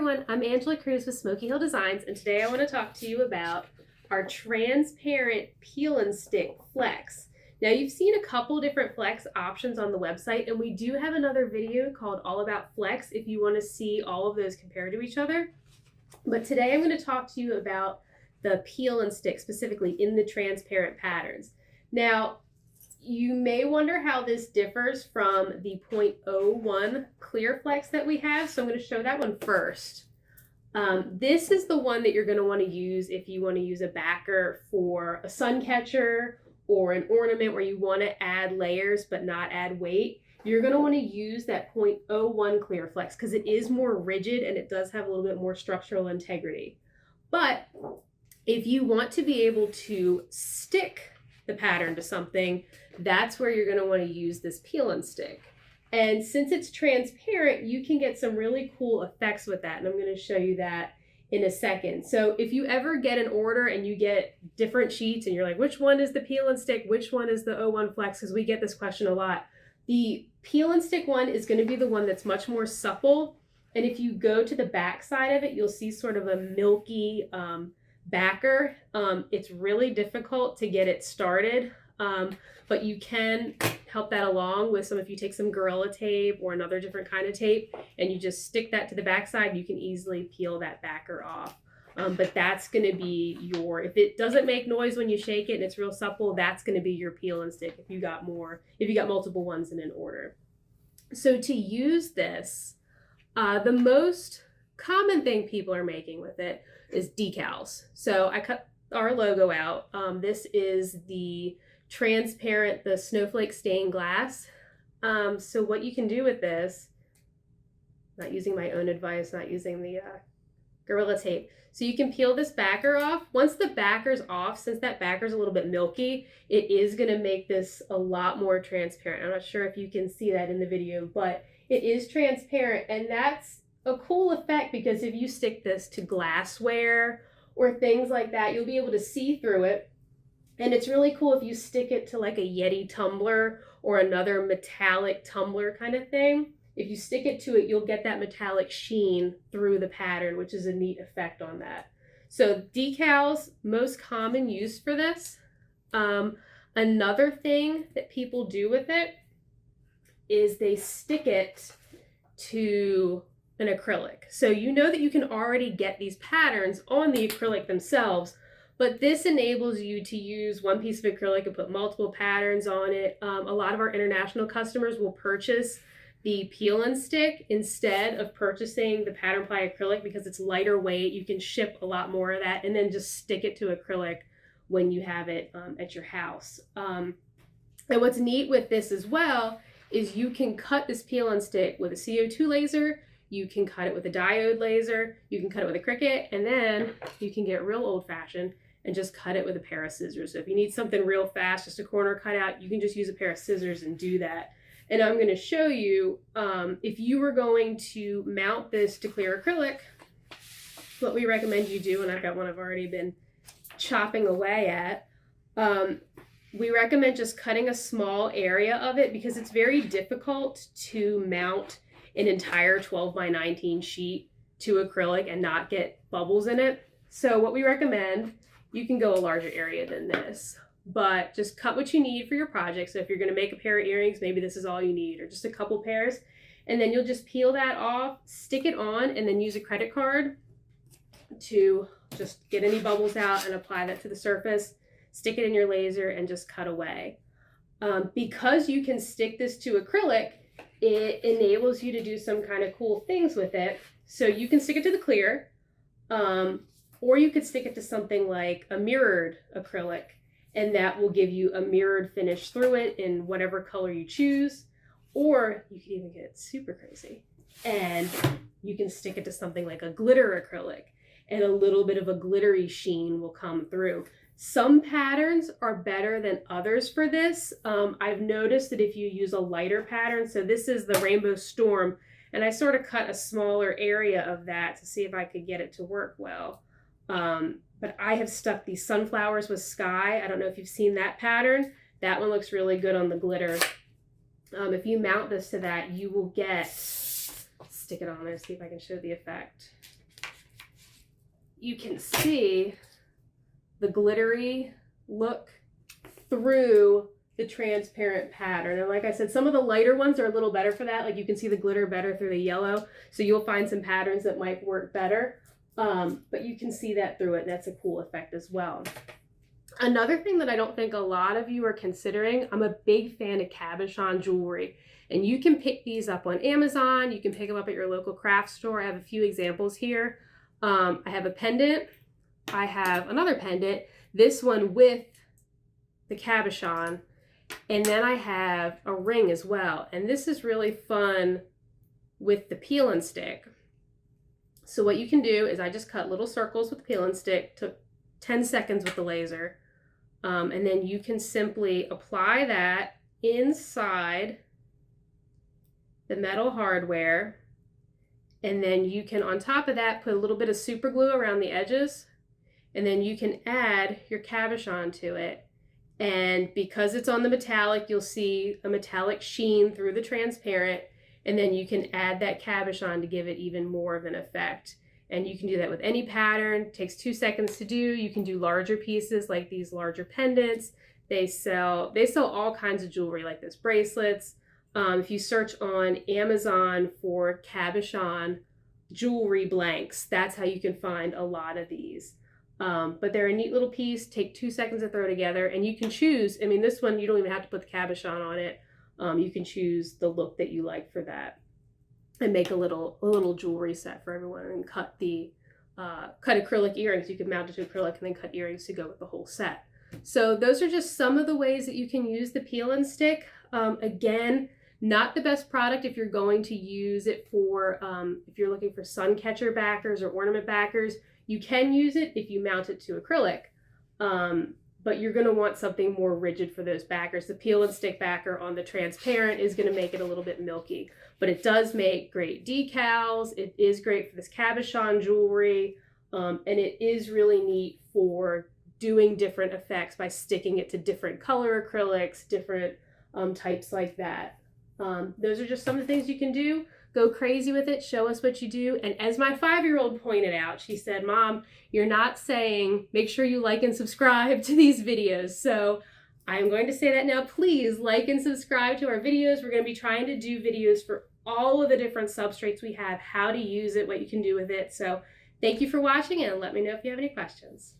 everyone, I'm Angela Cruz with Smokey Hill Designs, and today I want to talk to you about our transparent peel and stick flex. Now you've seen a couple different flex options on the website, and we do have another video called All About Flex if you want to see all of those compared to each other. But today I'm going to talk to you about the peel and stick, specifically in the transparent patterns. Now, you may wonder how this differs from the 0.01 clear flex that we have, so I'm going to show that one first. This is the one that you're going to want to use if you want to use a backer for a sun catcher or an ornament where you want to add layers but not add weight. You're going to want to use that 0.01 clear flex because it is more rigid and it does have a little bit more structural integrity. But if you want to be able to stick the pattern to something, that's where you're going to want to use this peel and stick. And since it's transparent, you can get some really cool effects with that. And I'm going to show you that in a second. So if you ever get an order and you get different sheets and you're like, which one is the peel and stick? Which one is the 01 flex? Because we get this question a lot. The peel and stick one is going to be the one that's much more supple. And if you go to the back side of it, you'll see sort of a milky backer. It's really difficult to get it started, but you can help that along with if you take some Gorilla tape or another different kind of tape and you just stick that to the back side, you can easily peel that backer off. But that's going to be if it doesn't make noise when you shake it and it's real supple, that's going to be your peel and stick if you got multiple ones in an order. So to use this, the most common thing people are making with it is decals. So I cut our logo out. This is the transparent, the snowflake stained glass. So what you can do with this, not using my own advice, not using the Gorilla tape. So you can peel this backer off. Once the backer's off, since that backer's a little bit milky, it is going to make this a lot more transparent. I'm not sure if you can see that in the video, but it is transparent, and that's a cool effect because if you stick this to glassware or things like that, you'll be able to see through it. And it's really cool if you stick it to like a Yeti tumbler or another metallic tumbler kind of thing. If you stick it to it, you'll get that metallic sheen through the pattern, which is a neat effect on that. So decals, most common use for this. Another thing that people do with it is they stick it to an acrylic. So you know that you can already get these patterns on the acrylic themselves, but this enables you to use one piece of acrylic and put multiple patterns on it. A lot of our international customers will purchase the peel and stick instead of purchasing the pattern ply acrylic because it's lighter weight. You can ship a lot more of that and then just stick it to acrylic when you have it at your house. And what's neat with this as well is you can cut this peel and stick with a CO2 laser, you can cut it with a diode laser, you can cut it with a Cricut, and then you can get real old fashioned and just cut it with a pair of scissors. So if you need something real fast, just a corner cutout, you can just use a pair of scissors and do that. And I'm going to show you, if you were going to mount this to clear acrylic, what we recommend you do, and I've got one I've already been chopping away at, we recommend just cutting a small area of it because it's very difficult to mount an entire 12 by 19 sheet to acrylic and not get bubbles in it. So what we recommend, you can go a larger area than this, but just cut what you need for your project. So if you're going to make a pair of earrings, maybe this is all you need, or just a couple pairs, and then you'll just peel that off, stick it on, and then use a credit card to just get any bubbles out and apply that to the surface. Stick it in your laser and just cut away. Because you can stick this to acrylic, it enables you to do some kind of cool things with it. So you can stick it to the clear, or you could stick it to something like a mirrored acrylic, and that will give you a mirrored finish through it in whatever color you choose. Or you can even get super crazy and you can stick it to something like a glitter acrylic, and a little bit of a glittery sheen will come through. Some patterns are better than others for this. I've noticed that if you use a lighter pattern, so this is the Rainbow Storm, and I sort of cut a smaller area of that to see if I could get it to work well. But I have stuck these sunflowers with sky. I don't know if you've seen that pattern. That one looks really good on the glitter. If you mount this to that, you will get stick it on there, see if I can show the effect. You can see the glittery look through the transparent pattern. And like I said, some of the lighter ones are a little better for that. Like you can see the glitter better through the yellow. So you'll find some patterns that might work better. But you can see that through it. And that's a cool effect as well. Another thing that I don't think a lot of you are considering, I'm a big fan of cabochon jewelry. And you can pick these up on Amazon. You can pick them up at your local craft store. I have a few examples here. I have a pendant. I have another pendant. This one with the cabochon. And then I have a ring as well. And this is really fun with the peel and stick. So what you can do is I just cut little circles with the peel and stick, took 10 seconds with the laser. And then you can simply apply that inside the metal hardware. And then you can, on top of that, put a little bit of super glue around the edges. And then you can add your cabochon to it. And because it's on the metallic, you'll see a metallic sheen through the transparent. And then you can add that cabochon to give it even more of an effect. And you can do that with any pattern. It takes 2 seconds to do. You can do larger pieces like these larger pendants. They sell all kinds of jewelry like this, bracelets. If you search on Amazon for cabochon jewelry blanks, that's how you can find a lot of these. But they're a neat little piece, take 2 seconds to throw together, and you can choose, I mean, this one, you don't even have to put the cabochon on it. You can choose the look that you like for that and make a little jewelry set for everyone and cut acrylic earrings. You can mount it to acrylic and then cut earrings to go with the whole set. So those are just some of the ways that you can use the peel and stick. Again, not the best product if you're going to use it for, if you're looking for sun catcher backers or ornament backers. You can use it if you mount it to acrylic, but you're going to want something more rigid for those backers. The peel and stick backer on the transparent is going to make it a little bit milky, but it does make great decals. It is great for this cabochon jewelry, and it is really neat for doing different effects by sticking it to different color acrylics, different types like that. Those are just some of the things you can do. Go crazy with it. Show us what you do. And as my 5-year-old pointed out, she said, "Mom, you're not saying make sure you like and subscribe to these videos." So I'm going to say that now. Please like and subscribe to our videos. We're going to be trying to do videos for all of the different substrates we have, how to use it, what you can do with it. So thank you for watching, and let me know if you have any questions.